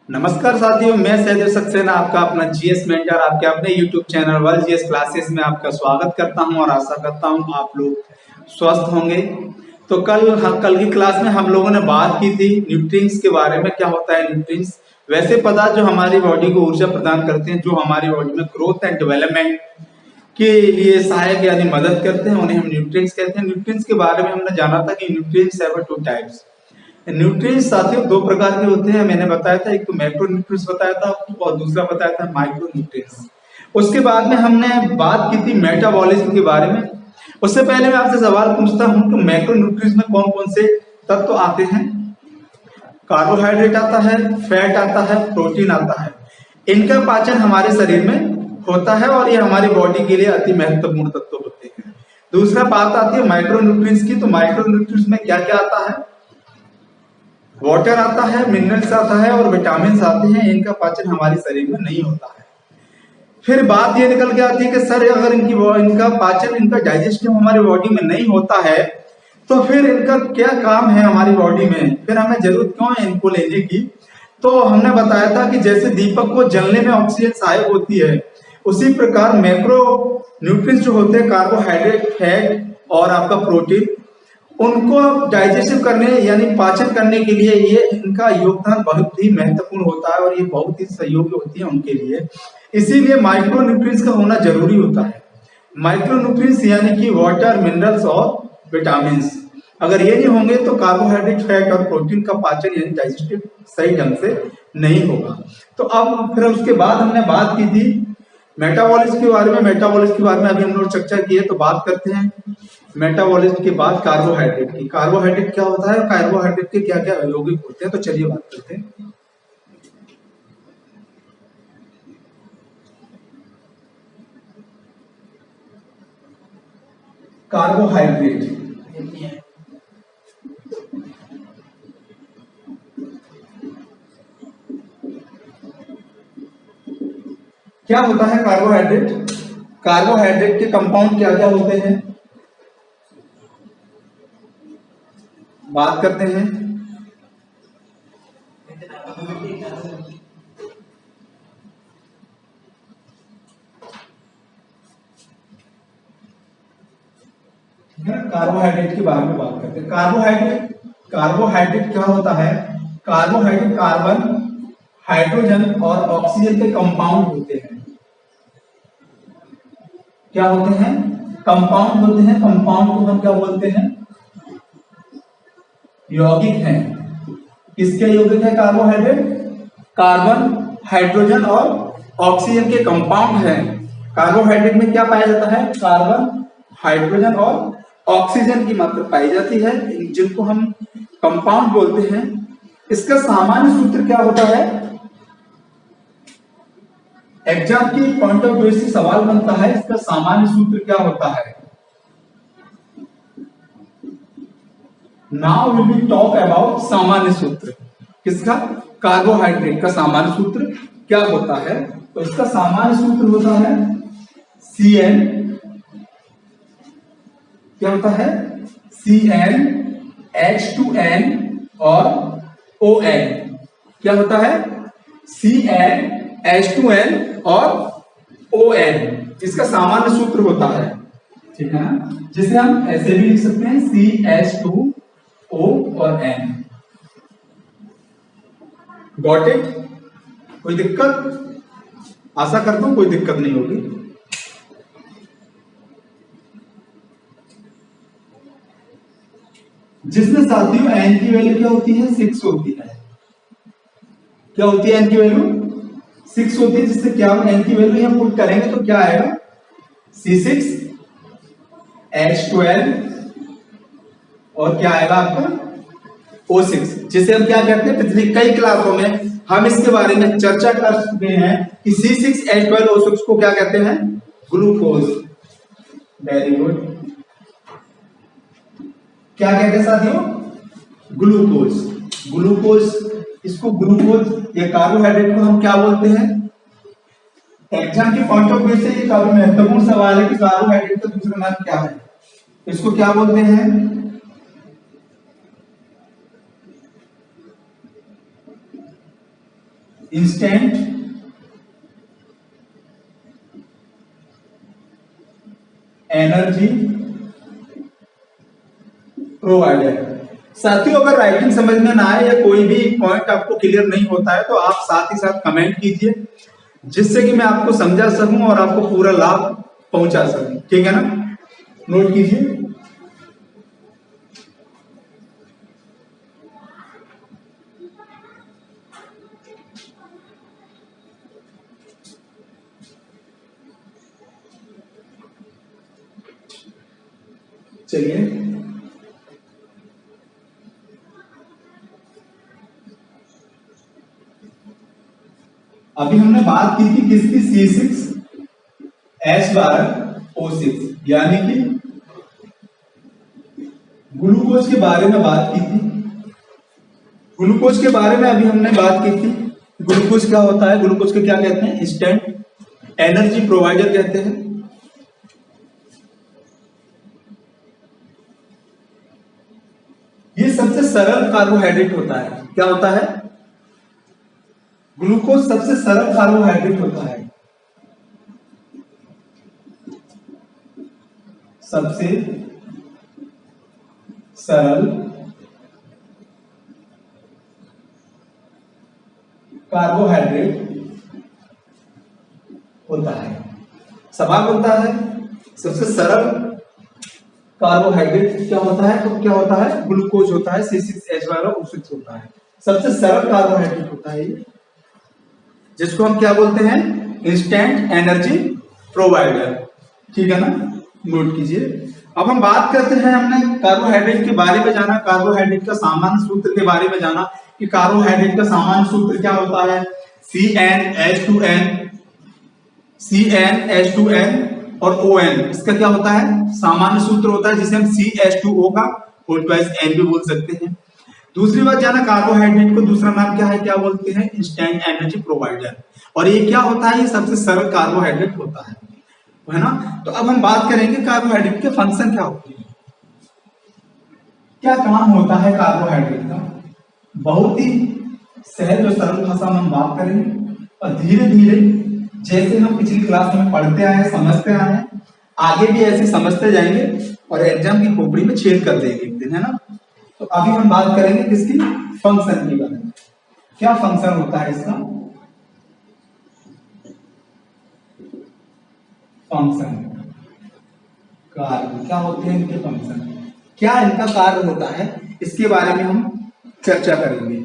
नमस्कार साथियों, मैं सहदेव सक्सेना आपका अपना जीएस मेंटर आपके अपने YouTube channel world GS classes में आपका स्वागत करता हूं और आशा करता हूं आप लोग स्वस्थ होंगे। तो कल की क्लास में हम लोगों ने बात की थी न्यूट्रिएंट्स के बारे में। क्या होता है न्यूट्रिएंट्स? वैसे पदार्थ जो हमारी बॉडी को ऊर्जा प्रदान करते हैं, जो हमारी बॉडी में ग्रोथ एंड डेवलपमेंट के लिए सहायक यानी मदद करते हैं, उन्हें हम न्यूट्रिएंट्स कहते हैं। न्यूट्रिएंट्स के बारे में हमने जाना था कि nutrients have two types. Nutrients साथियों दो प्रकार के होते हैं, मैंने बताया था। एक तो मैक्रो न्यूट्रिएंट्स बताया था आपको और दूसरा बताया था माइक्रो न्यूट्रिएंट्स। उसके बाद में हमने बात की थी मेटाबॉलिज्म के बारे में। उससे पहले मैं आपसे सवाल पूछता हूं कि मैक्रो न्यूट्रिएंट्स में कौन कौन से तत्व आते हैं? कार्बोहाइड्रेट आता है, फैट आता है, प्रोटीन आता है। इनका पाचन हमारे शरीर में होता है और ये हमारी बॉडी के लिए अति महत्वपूर्ण तत्व होते हैं। दूसरा बात आती है माइक्रो न्यूट्रिएंट्स की। तो माइक्रो न्यूट्रिएंट्स में क्या क्या आता है? वाटर आता है, मिनरल्स आता है और विटामिन आते हैं। इनका पाचन हमारे शरीर में नहीं होता है। फिर बात ये निकल के आती है कि सर अगर इनका पाचन, इनका डाइजेस्टिव हमारी बॉडी में नहीं होता है तो फिर इनका क्या काम है हमारी बॉडी में, फिर हमें जरूरत क्यों है इनको लेने की? तो हमने बताया था कि जैसे दीपक को जलने में ऑक्सीजन सहायक होती है, उसी प्रकार मैक्रो न्यूट्रिएंट्स जो होते हैं, कार्बोहाइड्रेट, फैट और आपका प्रोटीन, उनको डाइजेस्टिव करने यानी पाचन करने के लिए ये इनका योगदान बहुत ही महत्वपूर्ण होता है और ये बहुत ही सहयोगी होती है उनके लिए। इसीलिए माइक्रो न्यूट्रिएंट्स का होना जरूरी होता है। माइक्रो न्यूट्रिएंट्स यानी कि वाटर, मिनरल्स और विटामिन, अगर ये नहीं होंगे तो कार्बोहाइड्रेट, फैट और प्रोटीन का पाचन यानी डाइजेस्टिव सही ढंग से नहीं होगा। तो अब फिर उसके बाद हमने बात की थी मेटाबॉलिज्म के बारे में। मेटाबॉलिज्म के बारे में अभी हम लोग चर्चा की है, तो बात करते हैं मेटाबॉलिज्म के बाद कार्बोहाइड्रेट की। कार्बोहाइड्रेट क्या होता है और कार्बोहाइड्रेट के क्या क्या यौगिक होते हैं, तो चलिए बात करते हैं। कार्बोहाइड्रेट क्या होता है? कार्बोहाइड्रेट, कार्बोहाइड्रेट के कंपाउंड क्या क्या होते हैं, बात करते हैं। कार्बोहाइड्रेट के बारे में बात करते हैं। कार्बोहाइड्रेट क्या होता है? कार्बोहाइड्रेट कार्बन, हाइड्रोजन और ऑक्सीजन के कंपाउंड होते हैं। क्या होते हैं? कंपाउंड होते हैं। कंपाउंड को हम क्या बोलते हैं? यौगिक हैं। किसके यौगिक है कार्बोहाइड्रेट? कार्बन, हाइड्रोजन और ऑक्सीजन के कंपाउंड हैं। कार्बोहाइड्रेट में क्या पाया जाता है? कार्बन, हाइड्रोजन और ऑक्सीजन की मात्रा पाई जाती है, जिनको हम कंपाउंड बोलते हैं। इसका सामान्य सूत्र क्या होता है? एग्जाम की पॉइंट ऑफ व्यू से सवाल बनता है, इसका सामान्य सूत्र क्या होता है? Now will be talk about सामान्य सूत्र। किसका? कार्बोहाइड्रेट का सामान्य सूत्र क्या होता है? तो इसका सामान्य सूत्र होता है Cn, क्या होता है? Cn H2n और ON। क्या होता है? Cn H2n और ON, इसका सामान्य सूत्र होता है, ठीक है ना? जिसे हम ऐसे भी लिख सकते हैं CH2O और N। Got it? कोई दिक्कत? आशा करता हूं कोई दिक्कत नहीं होगी। जिसमें साथियों N की वैल्यू क्या होती है? 6 होती है। क्या होती है N की वैल्यू? 6 होती है। जिससे क्या हम N की वैल्यू यहां पुट करेंगे तो क्या आएगा? C6 H12 और क्या आएगा आपका? O6, जिसे हम क्या कहते हैं, पिछली कई क्लासों में हम इसके बारे में चर्चा कर चुके हैं कि C6H12O6 को क्या कहते हैं? ग्लूकोज। Very good. क्या कहते हैं साथियों? ग्लूकोज। ग्लूकोज, इसको ग्लूकोज या कार्बोहाइड्रेट को हम क्या बोलते हैं? एग्जाम के पॉइंट ऑफ व्यू से ये काफी महत्वपूर्ण सवाल है कि कार्बोहाइड्रेट का दूसरा नाम क्या है, इसको क्या बोलते हैं? Instant energy provider. साथियों, अगर राइटिंग समझ में ना आए या कोई भी पॉइंट आपको क्लियर नहीं होता है तो आप साथ ही साथ कमेंट कीजिए, जिससे कि मैं आपको समझा सकूं और आपको पूरा लाभ पहुंचा सकूं। ठीक है ना, नोट कीजिए। चलिए, अभी हमने बात की थी किसकी, C6H12O6, यानी कि ग्लूकोज के बारे में बात की थी। ग्लूकोज के बारे में अभी हमने बात की थी। ग्लूकोज क्या होता है, ग्लूकोज को क्या कहते हैं, इंस्टेंट एनर्जी प्रोवाइडर कहते हैं। ये सबसे सरल कार्बोहाइड्रेट होता है। क्या होता है, ग्लूकोज सबसे सरल कार्बोहाइड्रेट होता है, सबसे सरल कार्बोहाइड्रेट होता है। सवाल बनता है, सबसे सरल कार्बोहाइड्रेट क्या होता है, तो क्या होता है, ग्लूकोज होता है, C6H12O6 होता है, सबसे सरल कार्बोहाइड्रेट होता है ये, जिसको हम क्या बोलते हैं, इंस्टेंट एनर्जी प्रोवाइडर। ठीक है ना, नोट कीजिए। अब हम बात करते हैं, हमने कार्बोहाइड्रेट के बारे में जाना, कार्बोहाइड्रेट का सामान्य सूत्र के बारे में जाना कि कार्बोहाइड्रेट का सामान्य सूत्र क्या होता है, CnH2n, CnH2n और ON, इसका क्या होता है, सामान्य सूत्र होता है, जिसे हम CH2O का होल ट्वाइस N भी बोल सकते हैं। दूसरी बात जाना, कार्बोहाइड्रेट को दूसरा नाम क्या है, क्या बोलते हैं, इंस्टेंट एनर्जी प्रोवाइडर। और ये क्या होता है, ये सबसे सरल कार्बोहाइड्रेट होता है ना। तो अब हम बात करेंगे कार्बोहाइड्रेट के फंक्शन क्या होते हैं, क्या काम होता है कार्बोहाइड्रेट का। बहुत ही सहज और सरल भाषा में हम बात करेंगे, और धीरे धीरे जैसे हम पिछली क्लास में पढ़ते आए हैं, समझते आए हैं, आगे भी ऐसे समझते जाएंगे और एग्जाम की खोपड़ी में छेद कर देंगे एक दिन, है ना। तो अभी हम बात करेंगे किसकी, फंक्शन की बारे में। क्या फंक्शन होता है इसका, फंक्शन, कार्य क्या होते हैं इनके फंक्शन, क्या इनका कार्य होता है, इसके बारे में हम चर्चा करेंगे।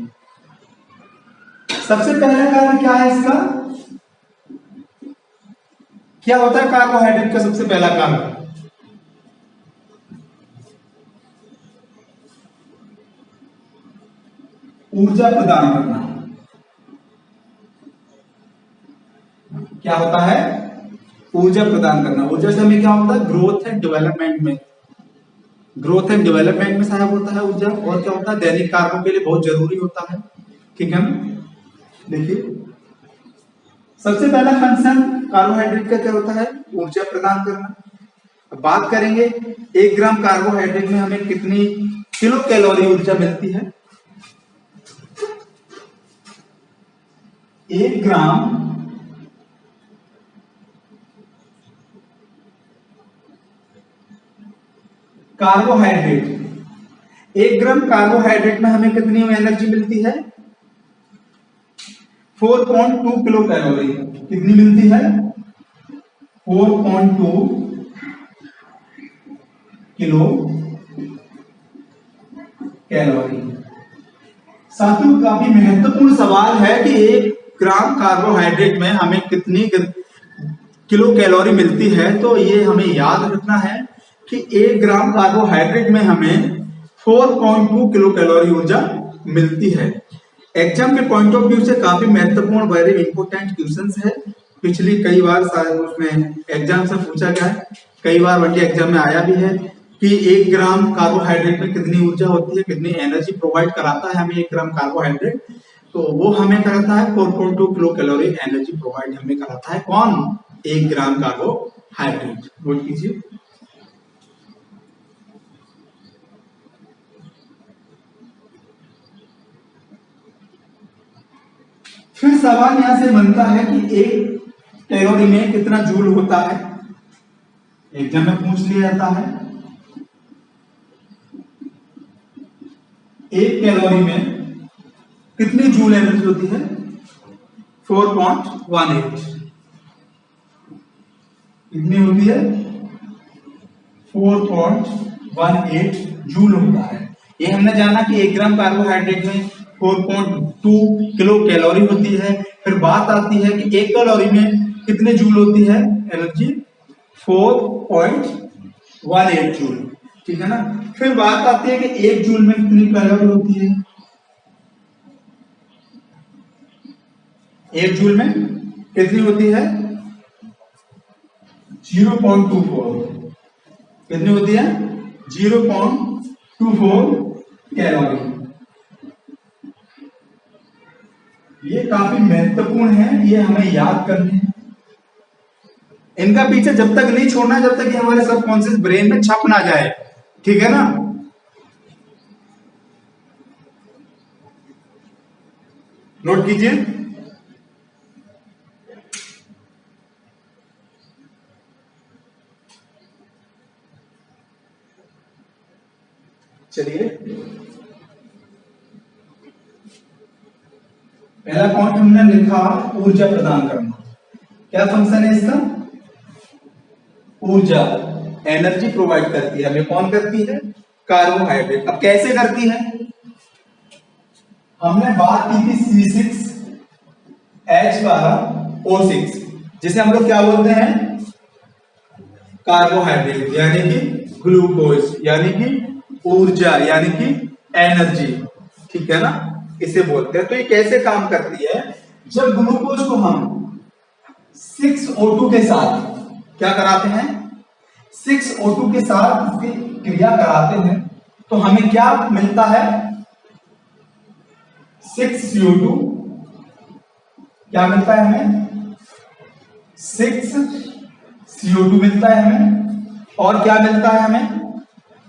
सबसे पहला कार्य क्या है इसका, क्या होता है कार्बोहाइड्रेट का सबसे पहला कार्य, ऊर्जा प्रदान करना। क्या होता है, ऊर्जा प्रदान करना। ऊर्जा से हमें क्या होता है, ग्रोथ एंड डेवलपमेंट में, ग्रोथ एंड डेवलपमेंट में सहायक होता है ऊर्जा। और क्या होता है, दैनिक कार्यों के लिए बहुत जरूरी होता है। ठीक है ना, देखिए सबसे पहला फंक्शन कार्बोहाइड्रेट का क्या होता है, ऊर्जा प्रदान करना। अब बात करेंगे 1 ग्राम कार्बोहाइड्रेट में हमें कितनी किलो कैलोरी ऊर्जा मिलती है। 1 ग्राम कार्बोहाइड्रेट, 1 ग्राम कार्बोहाइड्रेट में हमें कितनी एनर्जी मिलती है, 4.2 किलो कैलोरी। कितनी मिलती है, 4.2 किलो कैलोरी। साथियों, काफी महत्वपूर्ण सवाल है कि 1 ग्राम कार्बोहाइड्रेट में हमें कितनी किलो कैलोरी मिलती है। तो ये हमें याद रखना है कि 1 ग्राम कार्बोहाइड्रेट में हमें 4.2 किलो कैलोरी ऊर्जा मिलती है। एग्जाम के पॉइंट ऑफ व्यू से काफी महत्वपूर्ण, वेरी इंपोर्टेंट क्वेश्चंस है। पिछली कई बार उसमें एग्जाम से पूछा गया है, कई बार वनडे एग्जाम में आया भी है कि 1 ग्राम कार्बोहाइड्रेट में कितनी ऊर्जा होती है, कितनी एनर्जी प्रोवाइड कराता है हमें 1 ग्राम कार्बोहाइड्रेट। तो वो हमें कराता है 4.2 किलो कैलोरी एनर्जी प्रोवाइड हमें कराता है कौन, 1 ग्राम कार्बोहाइड्रेट। नोट कीजिए। फिर सवाल यहां से बनता है कि एक कैलोरी में कितना जूल होता है। एग्जाम में पूछ लिया जाता है एक कैलोरी में कितनी जूल एनर्जी होती है। 4.18 कितनी होती है। 4.18 जूल होता है। ये हमने जाना कि 1 ग्राम कार्बोहाइड्रेट में 4.2 किलो कैलोरी होती है। फिर बात आती है कि एक कैलोरी में कितने जूल होती है एनर्जी। 4.18 जूल, ठीक है ना। फिर बात आती है कि एक जूल में कितनी कैलोरी होती है। एक जूल में कितनी होती है 0.24 कितनी होती है 0.24 कैलोरी। ये काफी महत्वपूर्ण है, ये हमें याद करनी है। इनका पीछे जब तक नहीं छोड़ना जब तक ये हमारे सबकॉन्शियस ब्रेन में छप ना जाए, ठीक है ना। नोट कीजिए। चलिए पहला पॉइंट हमने लिखा ऊर्जा प्रदान करना। क्या फंक्शन है इसका। ऊर्जा एनर्जी प्रोवाइड करती है हमें। कौन करती है कार्बोहाइड्रेट। अब कैसे करती है। हमने बात की थी C6H12O6 जिसे हम लोग क्या बोलते हैं कार्बोहाइड्रेट यानी कि ग्लूकोज यानी कि ऊर्जा यानी कि एनर्जी, ठीक है ना, इसे बोलते हैं। तो ये कैसे काम करती है। जब ग्लूकोज को हम 6O2 के साथ क्या कराते हैं 6O2 के साथ इसकी क्रिया कराते हैं तो हमें क्या मिलता है 6CO2 क्या मिलता है हमें 6CO2 मिलता है हमें। और क्या मिलता है हमें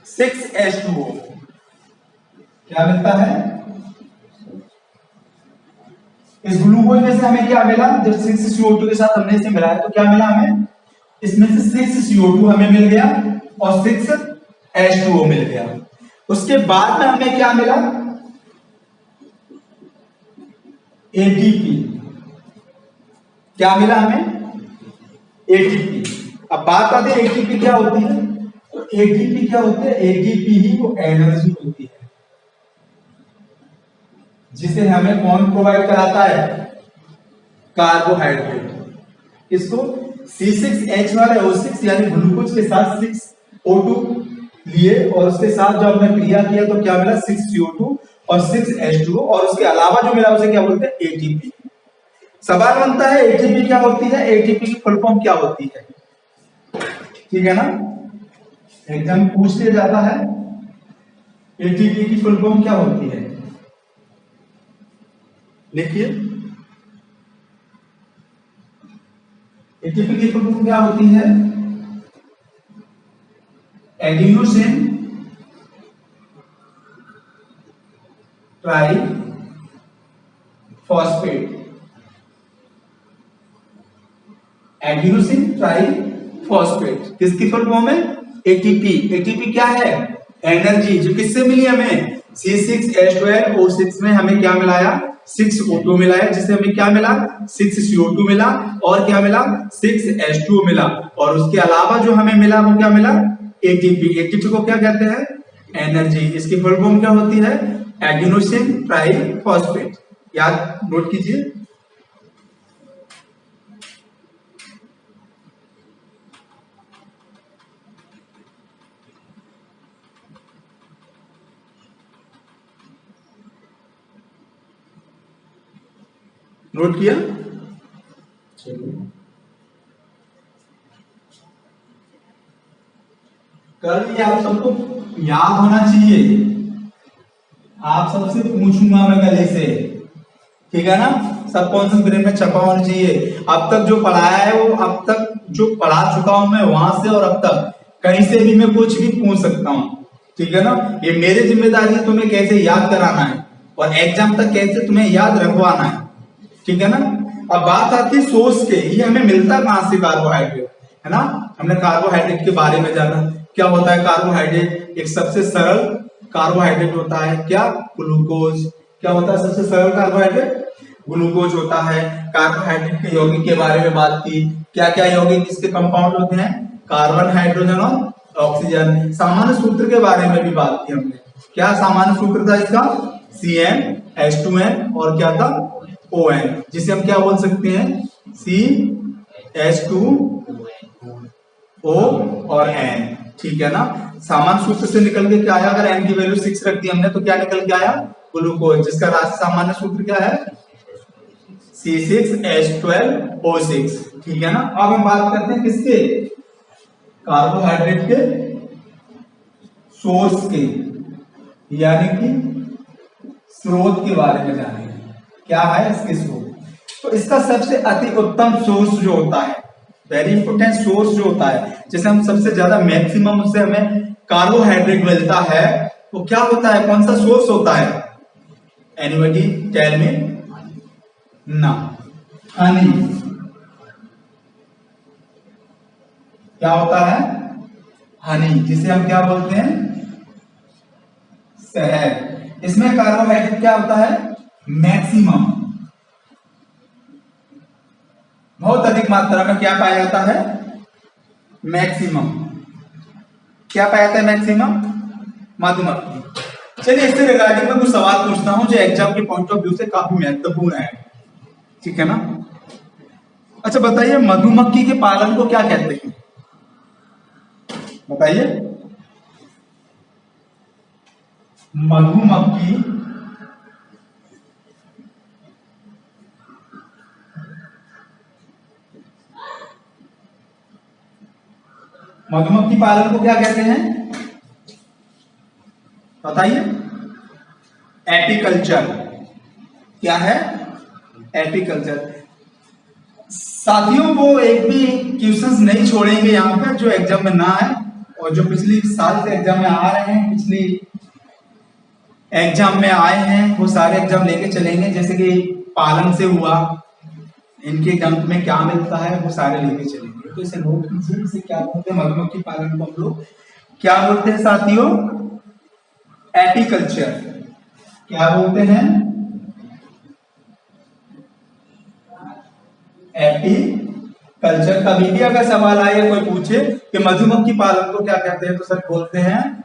6H2O क्या मिलता है। इस ग्लूकोज में से हमें क्या मिला जब 6CO2 के साथ हमने इसे मिलाया तो क्या मिला हमें इसमें से 6CO2 हमें मिल गया और 6H2O मिल गया। उसके बाद में हमें क्या मिला ATP क्या मिला हमें ATP। अब बात आती है ATP क्या होती है। तो ATP क्या होती है ATP ही वो एनर्जी होती है जिसे हमें कौन प्रोवाइड कराता है कार्बोहाइड्रेट। इसको C6H12O6 यानी ग्लूकोज के साथ 6O2 लिए और उसके साथ जो हमने क्रिया किया तो क्या मिला 6CO2 और 6H2O और उसके अलावा जो मिला उसे क्या बोलते हैं ATP। सवाल बनता है ATP क्या होती है। ATP की फुल फॉर्म क्या होती है, ठीक है ना। एग्जाम पूछ लिया जाता है ATP की फुल फॉर्म क्या होती है। लिखिए ATP की फुल फॉर्म क्या होती है एडिनोसिन ट्राइफॉस्फेट। एडिनोसिन ट्राइफॉस्फेट किसकी फुल फॉर्म है ATP। ATP क्या है एनर्जी जो किससे मिली हमें C6H12O6 में हमें क्या मिलाया 6O2 मिलाया जिससे हमें क्या मिला 6CO2 मिला और क्या मिला 6H2O मिला और उसके अलावा जो हमें मिला वो क्या मिला ATP। ATP को क्या कहते हैं एनर्जी। इसकी फुल फॉर्म क्या होती है एडिनोसिन ट्राइफॉस्फेट। याद नोट कीजिए। नोट किया। कल ये आप सबको याद होना चाहिए। आप सबसे पूछूंगा मैं गले से, ठीक है ना। सबकॉन्शियस ब्रेन में छपा होना चाहिए। अब तक जो पढ़ाया है वो अब तक जो पढ़ा चुका हूं मैं वहां से और अब तक कहीं से भी मैं कुछ भी पूछ सकता हूं, ठीक है ना। ये मेरी जिम्मेदारी है तुम्हें कैसे याद कराना है और एग्जाम तक कैसे तुम्हें याद रखवाना है। ठीक है ना। अब बात आती है सोर्स के, ये हमें मिलता कहां से कार्बोहाइड्रेट, है ना। हमने कार्बोहाइड्रेट के बारे में जाना, क्या होता है कार्बोहाइड्रेट। एक सबसे सरल कार्बोहाइड्रेट होता है क्या, ग्लूकोज। क्या होता है सबसे सरल कार्बोहाइड्रेट, ग्लूकोज होता है। कार्बोहाइड्रेट के यौगिक के बारे में बात की, क्या क्या यौगिक इसके कंपाउंड होते हैं, कार्बन, हाइड्रोजन और ऑक्सीजन। सामान्य सूत्र के बारे में भी बात की हमने, क्या सामान्य सूत्र था इसका, CnH2n और क्या था ON, जिसे हम क्या बोल सकते हैं, CH2O और N, ठीक है ना। सामान्य सूत्र से निकल के क्या आया, अगर N की वैल्यू 6 रख दी हमने तो क्या निकल के आया, ग्लूकोज, जिसका राशि सामान्य सूत्र क्या है, C6H12O6, ठीक है ना। अब हम बात करते हैं किसके, कार्बोहाइड्रेट के सोर्स के, यानी कि स्रोत के बारे में जानेंगे, क्या है इसके स्रोत। तो इसका सबसे अति उत्तम सोर्स जो होता है, वेरी इंपोर्टेंट सोर्स जो होता है, जैसे हम सबसे ज्यादा मैक्सिमम उससे हमें कार्बोहाइड्रेट मिलता है, वो क्या होता है, कौन सा सोर्स होता है, एनीबॉडी टेल मी, ना, हनी। क्या होता है, हनी, जिसे हम क्या बोलते हैं, शहद। इसमें कार्बोहाइड्रेट क्या होता है, मैक्सिमम, बहुत अधिक मात्रा में क्या पाया जाता है, मैक्सिमम। क्या पाया जाता है मैक्सिमम, मधुमक्खी। चलिए इससे रिगार्डिंग में कुछ सवाल पूछता हूं जो एग्जाम के पॉइंट ऑफ व्यू से काफी महत्वपूर्ण है, ठीक है ना। अच्छा बताइए, मधुमक्खी के पालन को क्या कहते हैं, बताइए। मधुमक्खी मधुमक्खी पालन को क्या कहते हैं, बताइए। एपीकल्चर, क्या है, एपीकल्चर। साथियों वो एक भी क्वेश्चंस नहीं छोड़ेंगे यहाँ पे जो एग्जाम में ना आए, और जो पिछली साल से एग्जाम में आ रहे हैं, पिछली एग्जाम में आए हैं, वो सारे एग्जाम लेके चलेंगे। जैसे कि पालन से हुआ, इनके एग्जाम में क्या मिलता है वो सारे लेके चलेंगे, तो इसे नोट कीजिए। इसे क्या बोलते हैं, मधुमक्खी पालन को हम लोग क्या बोलते हैं साथियों, एपीकल्चर। क्या बोलते हैं, एपीकल्चर। कभी भी अगर सवाल आए, कोई पूछे कि मधुमक्खी पालन को क्या कहते हैं, तो सर बोलते हैं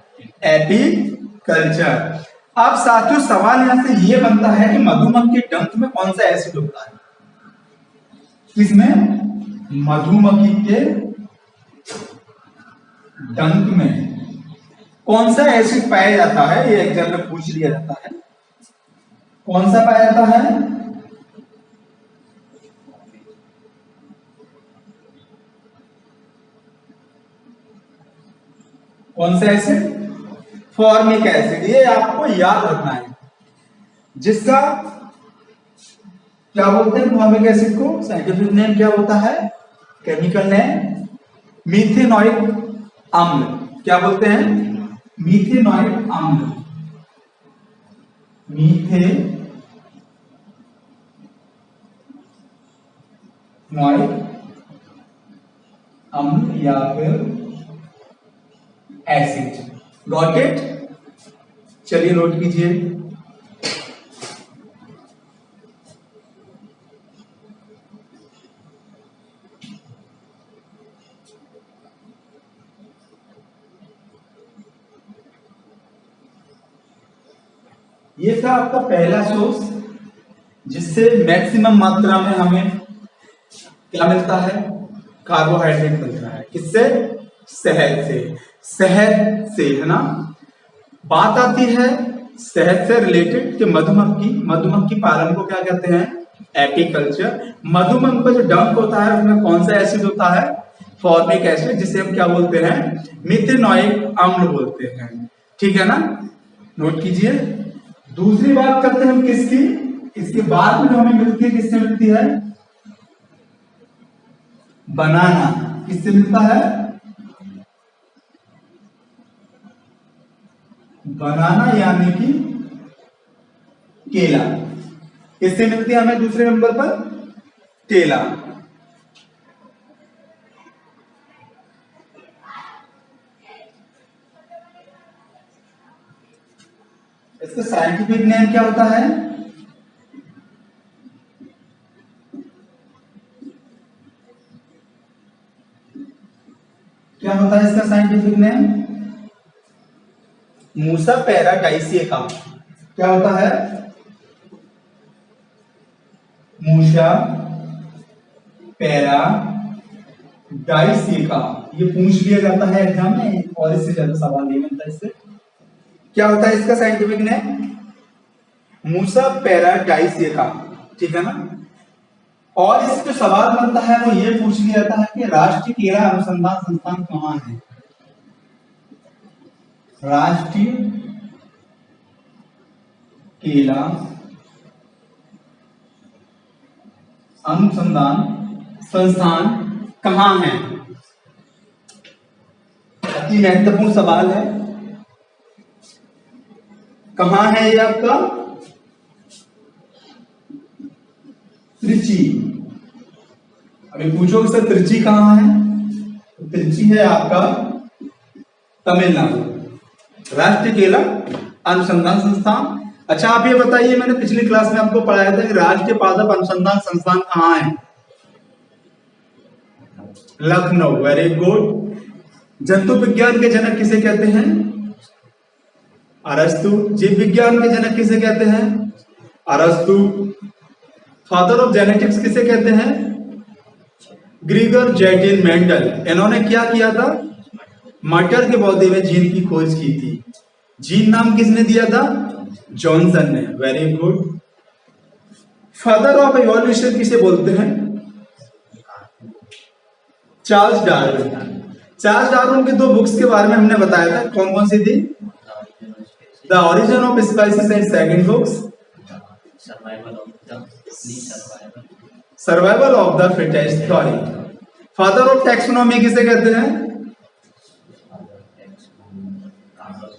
एपीकल्चर। अब साथियों सवाल यहां से ये बनता है कि मधुमक्खी के डंक में कौन सा एसिड होता है, किसमें, मधुमक्खी के डंक में कौन सा एसिड पाया जाता है, ये एग्जाम में पूछ लिया जाता है। कौन सा पाया जाता है, कौन सा एसिड, फॉर्मिक एसिड। ये आपको याद रखना है, जिसका क्या बोलते हैं फॉर्मिक एसिड को, साइंटिफिक नेम क्या होता है, केमिकल नेम मीथेनॉइक अम्ल। क्या बोलते हैं, मीथेनॉइक अम्ल, मीथेनॉइक अम्ल या फिर एसिड। गॉट इट, चलिए नोट कीजिए। ये था आपका पहला सोर्स, जिससे मैक्सिमम मात्रा में हमें क्या मिलता है, कार्बोहाइड्रेट मिलता है। किससे, शहद से, शहद से, है ना। बात आती है शहद से रिलेटेड कि मधुमक्खी पालन को क्या कहते हैं, एपीकल्चर। मधुमक्खी का जो डंक होता है उसमें कौन सा एसिड होता है, फॉर्मिक एसिड, जिसे हम क्या बोलते हैं, मीथेनॉइक अम्ल बोलते हैं, ठीक है ना। नोट कीजिए। दूसरी बात करते हैं हम किसकी, इसके बाद में जो हमें मिलती है, किससे मिलती है, बनाना। किससे मिलता है, बनाना यानी कि केला। किससे मिलती है हमें दूसरे नंबर पर? केला। इसका साइंटिफिक नेम क्या होता है? क्या होता है इसका साइंटिफिक नेम? मूसा पैराडाइसिएका। क्या होता है? मूसा पैराडाइसिएका। ये पूछ लिया जाता है एग्जाम में और इससे ज्यादा सवाल नहीं बनता इससे। क्या होता है इसका साइंटिफिक नेम? मूसा पैराडाइसिएका। ठीक है ना। और इससे जो सवाल बनता है वो ये पूछ लिया जाता है कि राष्ट्रीय केला अनुसंधान संस्थान कहाँ है? राष्ट्रीय केला अनुसंधान संस्थान कहाँ है? अति महत्वपूर्ण सवाल है। कहाँ है ये आपका? त्रिची। अभी पूछोगे सर त्रिची कहाँ है? तो त्रिची है आपका तमिलनाडु। राष्ट्रीय केला अनुसंधान संस्थान। अच्छा आप ये बताइए, मैंने पिछली क्लास में आपको पढ़ाया था कि राष्ट्रीय पादप अनुसंधान संस्थान कहाँ है? लखनऊ। Very good. जंतु विज्ञान के जनक किसे कहते हैं? अरस्तु। जीव विज्ञान के जनक किसे कहते हैं? अरस्तु। फादर ऑफ जेनेटिक्स किसे कहते हैं? Gregor Johann Mendel. इन्होंने क्या किया था? मटर के पौधे में जीन की खोज की थी। जीन नाम किसने दिया था? जॉनसन ने। Very good. Father of evolution किसे बोलते हैं? Charles Darwin. चार्ल्स डार्विन की दो बुक्स के बारे में हमने बताया था, कौन कौन सी थी? The origin of spices and second books survival of the fittest theory. Father of taxonomy किसे कहते हैं?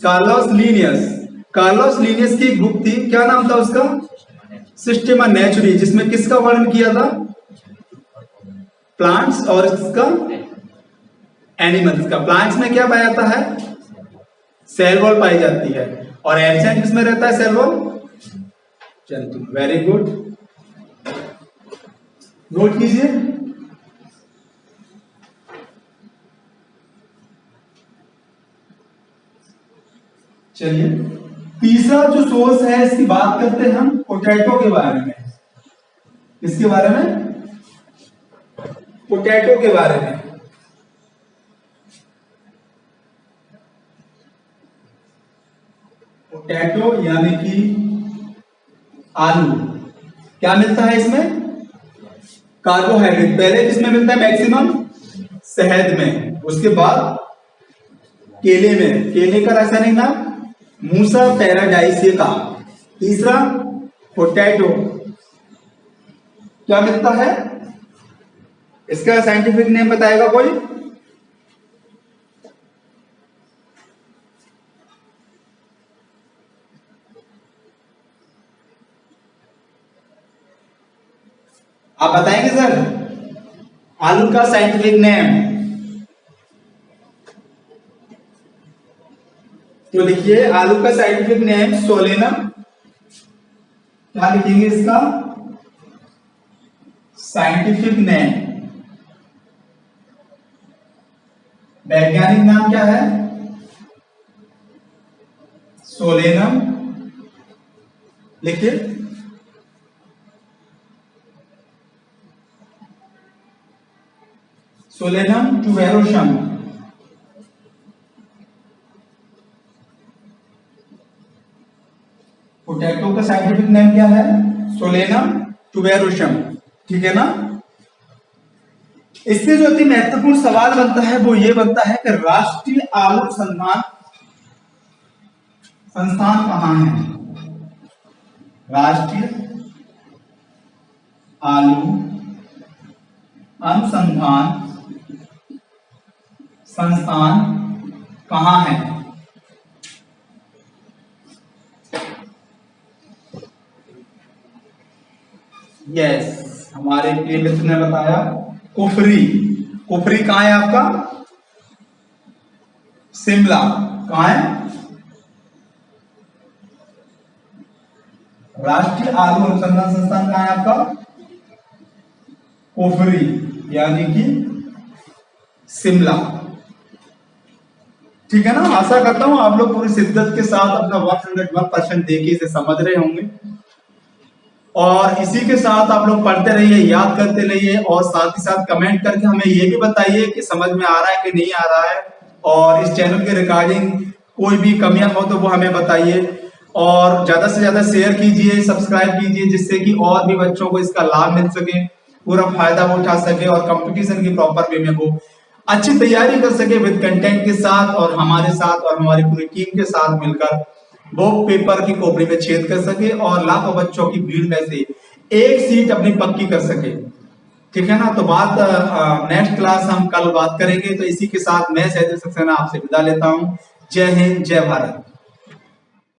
Carlos Linnaeus. कार्लोस लीनियस की एक बुक थी, क्या नाम था उसका? सिस्टेमा नेचुरी, जिसमें किसका वर्णन किया था? प्लांट्स और इसका एनिमल्स का। प्लांट्स में क्या पाया जाता है? सेल वॉल पाई जाती है। और एब्सेंट किसमें रहता है सेल वॉल? जंतु। वेरी गुड, नोट कीजिए। चलिए तीसरा जो सोर्स है इसकी बात करते हैं हम पोटैटो के बारे में। किसके बारे में? पोटैटो के बारे में। पोटैटो यानी कि आलू। क्या मिलता है इसमें? कार्बोहाइड्रेट। पहले किसमें मिलता है मैक्सिमम? शहद में। उसके बाद केले में। केले का रासायनिक नाम मूसा पैराडाइसिएका। तीसरा पोटैटो। क्या मिलता है? इसका साइंटिफिक नेम बताएगा कोई? आप बताएंगे सर आलू का साइंटिफिक नेम? तो लिखिए आलू का साइंटिफिक नेम सोलेनम। क्या लिखेंगे इसका साइंटिफिक नेम? वैज्ञानिक नाम क्या है? सोलेनम। लिखिए सोलेनम ट्यूबेरोसम। पोटैटो का साइंटिफिक नेम क्या है? Solanum tuberosum. ठीक है ना। इससे जो अति महत्वपूर्ण सवाल बनता है वो ये बनता है कि राष्ट्रीय आलू अनुसंधान संस्थान कहाँ है? राष्ट्रीय आलू अनुसंधान संस्थान कहाँ है? यस, हमारे प्रिय मित्र ने बताया कुफरी। कुफरी कहाँ है आपका? शिमला। कहाँ है? राष्ट्रीय आलू अनुसंधान संस्थान कहाँ है आपका? कुफरी, यानी कि शिमला। ठीक है ना। आशा करता हूं आप लोग पूरी शिद्दत के साथ अपना 101% देके इसे समझ रहे होंगे, और इसी के साथ आप लोग पढ़ते रहिए, याद करते रहिए, और साथ ही साथ कमेंट करके हमें ये भी बताइए कि समझ में आ रहा है कि नहीं आ रहा है, और इस चैनल के रिगार्डिंग कोई भी कमियां हो तो वो हमें बताइए, और ज्यादा से ज्यादा शेयर कीजिए, सब्सक्राइब कीजिए, जिससे कि और भी बच्चों को इसका लाभ मिल सके, पूरा फायदा वो उठा सके, और कंपटीशन की प्रॉपर वे में वो अच्छी तैयारी कर सके विद कंटेंट के साथ, और हमारे साथ और हमारी पूरी टीम के साथ मिलकर वो पेपर की खोपड़ी में छेद कर सके, और लाखों बच्चों की भीड़ में से एक सीट अपनी पक्की कर सके। ठीक है ना। तो बात नेक्स्ट क्लास हम कल बात करेंगे। तो इसी के साथ मैं सहदेव सक्सेना आपसे विदा लेता हूं। जय हिंद, जय भारत।